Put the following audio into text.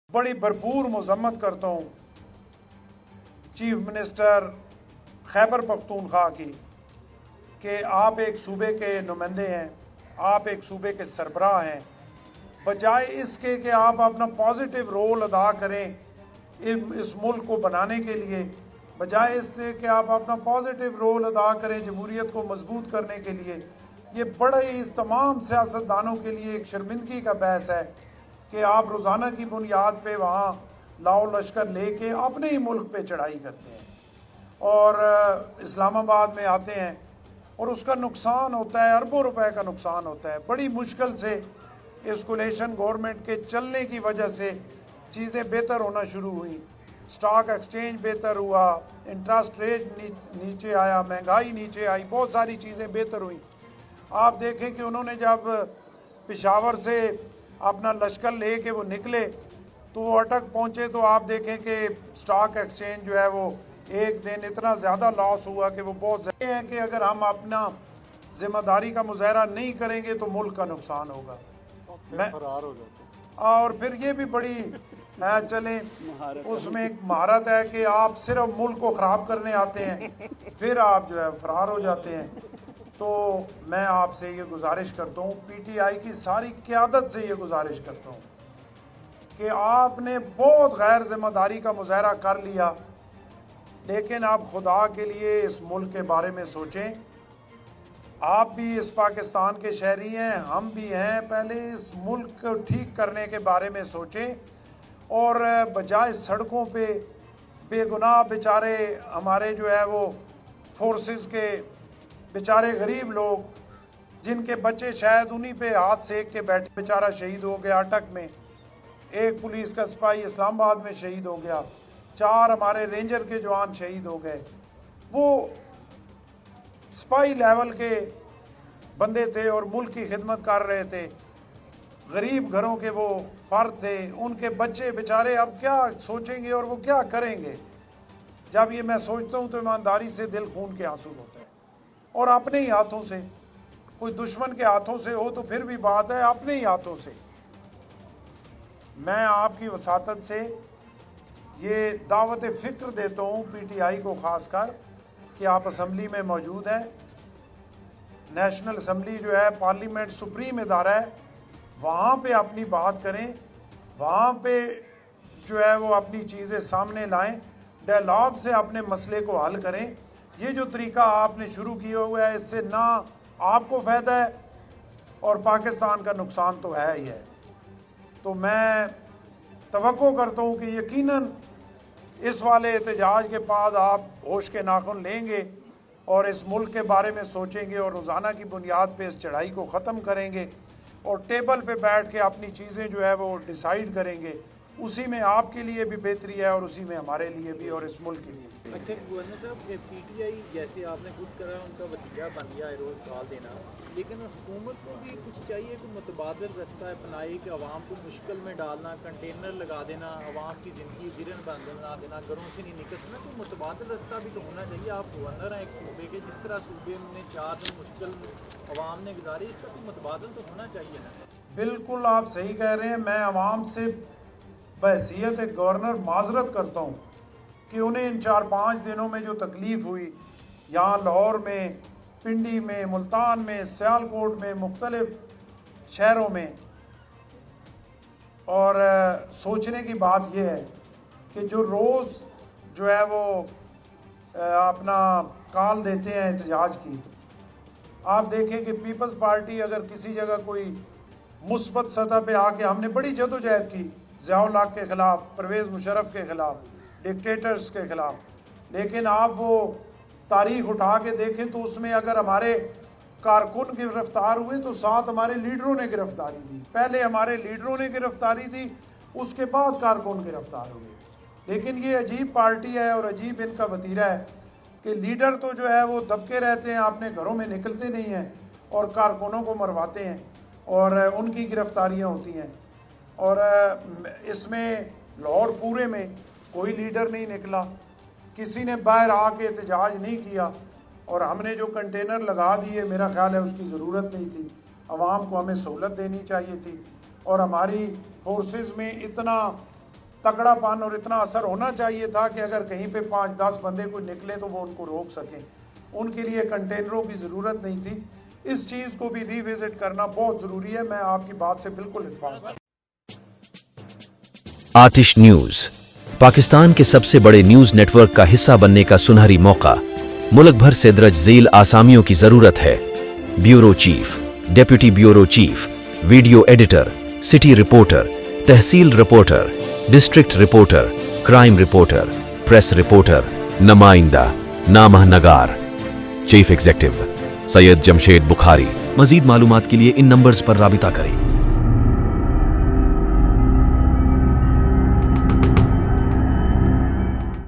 बड़ी भरपूर मजम्मत करता हूँ चीफ मिनिस्टर खैबर पख्तूनख्वा की कि आप एक सूबे के नुमाइंदे हैं, आप एक सूबे के सरबराह हैं। बजाय इसके कि आप अपना पॉजिटिव रोल अदा करें इस मुल्क को बनाने के लिए, बजाय इससे कि आप अपना पॉजिटिव रोल अदा करें जमहूरियत को मजबूत करने के लिए, ये बड़े ही तमाम सियासतदानों के लिए एक शर्मिंदगी का बहस है कि आप रोज़ाना की बुनियाद पे वहाँ लाओ लश्कर लेके अपने ही मुल्क पे चढ़ाई करते हैं और इस्लामाबाद में आते हैं और उसका नुकसान होता है, अरबों रुपए का नुकसान होता है। बड़ी मुश्किल से इस कोलेशन गवर्नमेंट के चलने की वजह से चीज़ें बेहतर होना शुरू हुई, स्टॉक एक्सचेंज बेहतर हुआ, इंटरेस्ट रेट नीचे आया, महंगाई नीचे आई, बहुत सारी चीज़ें बेहतर हुई। आप देखें कि उन्होंने जब पेशावर से अपना लश्कर ले के वो निकले तो वो अटक पहुँचे, तो आप देखें कि स्टॉक एक्सचेंज जो है वो एक दिन इतना ज़्यादा लॉस हुआ कि वो बहुत ज़्यादा है कि अगर हम अपना ज़िम्मेदारी का मुजाहरा नहीं करेंगे तो मुल्क का नुकसान होगा। मैं फरार हो जाते और फिर ये भी बड़ी है, चलें उसमें एक महारत है कि आप सिर्फ मुल्क को ख़राब करने आते हैं फिर आप जो है फरार हो जाते हैं। तो मैं आपसे ये गुजारिश करता हूँ, पीटीआई की सारी क़यादत से ये गुजारिश करता हूँ कि आपने बहुत गैर जिम्मेदारी का मुजाहरा कर लिया, लेकिन आप खुदा के लिए इस मुल्क के बारे में सोचें। आप भी इस पाकिस्तान के शहरी हैं, हम भी हैं। पहले इस मुल्क को ठीक करने के बारे में सोचें और बजाय सड़कों पे बेगुनाह बेचारे हमारे जो है वो फोर्सेस के बेचारे गरीब लोग जिनके बच्चे शायद उन्हीं पे हाथ सेक के बैठे, बेचारा शहीद हो गया अटक में, एक पुलिस का सिपाही इस्लामाबाद में शहीद हो गया, 4 हमारे रेंजर के जवान शहीद हो गए। वो सिपाही लेवल के बंदे थे और मुल्क की खिदमत कर रहे थे, गरीब घरों के वो फर्द थे, उनके बच्चे बेचारे अब क्या सोचेंगे और वो क्या करेंगे। जब ये मैं सोचता हूँ तो ईमानदारी से दिल खून के आंसू होता है। और अपने ही हाथों से, कोई दुश्मन के हाथों से हो तो फिर भी बात है, अपने ही हाथों से। मैं आपकी वसातत से ये दावत फ़िक्र देता हूँ पीटीआई को ख़ासकर कि आप असम्बली में मौजूद हैं। नेशनल असम्बली जो है पार्लियामेंट सुप्रीम इदारा है, वहाँ पे अपनी बात करें, वहाँ पे जो है वो अपनी चीज़ें सामने लाएं, डायलॉग से अपने मसले को हल करें। ये जो तरीका आपने शुरू किया हुआ है इससे ना आपको फ़ायदा है और पाकिस्तान का नुकसान तो है ही है। तो मैं तवक्को करता हूँ कि यकीनन इस वाले एहतजाज के बाद आप होश के नाखून लेंगे और इस मुल्क के बारे में सोचेंगे और रोज़ाना की बुनियाद पे इस चढ़ाई को ख़त्म करेंगे और टेबल पे बैठ के अपनी चीज़ें जो है वो डिसाइड करेंगे। उसी में आपके लिए भी बेहतरी है और उसी में हमारे लिए भी और इस मुल्क के लिए भी। अच्छा गवर्नर साहब, पीटीआई जैसे आपने खुद करा उनका वतीरा बन गया है रोज़ गाल देना, लेकिन हुकूमत को भी कुछ चाहिए कि मुतबादल रास्ता अपनाए कि आवाम को मुश्किल में डालना, कंटेनर लगा देना, आवाम की ज़िंदगी गिरन बना देना, घरों से नहीं निकलना, तो मुतबादल रास्ता भी तो होना चाहिए। आप गवर्नर हैं एक सूबे के, जिस तरह सूबे में 4 दिन मुश्किल आवाम ने गुजारी, इसका तो मुतबादल तो होना चाहिए ना। बिल्कुल आप सही कह रहे हैं। मैं आवाम से बहैसियत एक गवर्नर माजरत करता हूँ कि उन्हें इन 4-5 दिनों में जो तकलीफ़ हुई, यहाँ लाहौर में, पिंडी में, मुल्तान में, सियालकोट में, मुख्तलिफ शहरों में। और सोचने की बात यह है कि जो रोज़ जो है वो अपना कॉल देते हैं एहतजाज की, आप देखें कि पीपल्स पार्टी अगर किसी जगह कोई मुस्बत सतह पे आके, हमने बड़ी जदोजहद की ज़ियाउल हक के ख़िलाफ़, परवेज़ मुशर्रफ के ख़िलाफ़, डिक्टेटर्स के ख़िलाफ़, लेकिन आप वो तारीख़ उठा के देखें तो उसमें अगर हमारे कारकुन गिरफ्तार हुए तो साथ हमारे लीडरों ने गिरफ्तारी दी। पहले हमारे लीडरों ने गिरफ्तारी दी, उसके बाद कारकुन गिरफ्तार हुए। लेकिन ये अजीब पार्टी है और अजीब इनका वतीरा है कि लीडर तो जो है वो दबके रहते हैं, अपने घरों में निकलते नहीं हैं और कारकुनों को मरवाते हैं और उनकी गिरफ्तारियाँ होती हैं। और इसमें लाहौर पूरे में कोई लीडर नहीं निकला, किसी ने बाहर आके एहतजाज नहीं किया और हमने जो कंटेनर लगा दिए, मेरा ख्याल है उसकी ज़रूरत नहीं थी। आवाम को हमें सहूलत देनी चाहिए थी और हमारी फोर्सेस में इतना तगड़ापन और इतना असर होना चाहिए था कि अगर कहीं पे 5-10 बंदे कोई निकले तो वो उनको रोक सकें। उनके लिए कंटेनरों की ज़रूरत नहीं थी। इस चीज़ को भी रिविजिट करना बहुत ज़रूरी है। मैं आपकी बात से बिल्कुल इत्तेफाक करता हूं। आतिश न्यूज, पाकिस्तान के सबसे बड़े न्यूज नेटवर्क का हिस्सा बनने का सुनहरी मौका। मुल्क भर से दर्ज झेल आसामियों की जरूरत है। Bureau chief, deputy bureau chief, video editor, city reporter, तहसील reporter, district reporter, crime reporter, press reporter, नुमाइंदा, नामह नगार। Chief executive Syed Jamshed Bukhari. मजीद मालूमात के लिए इन नंबर्स पर राबिता करें।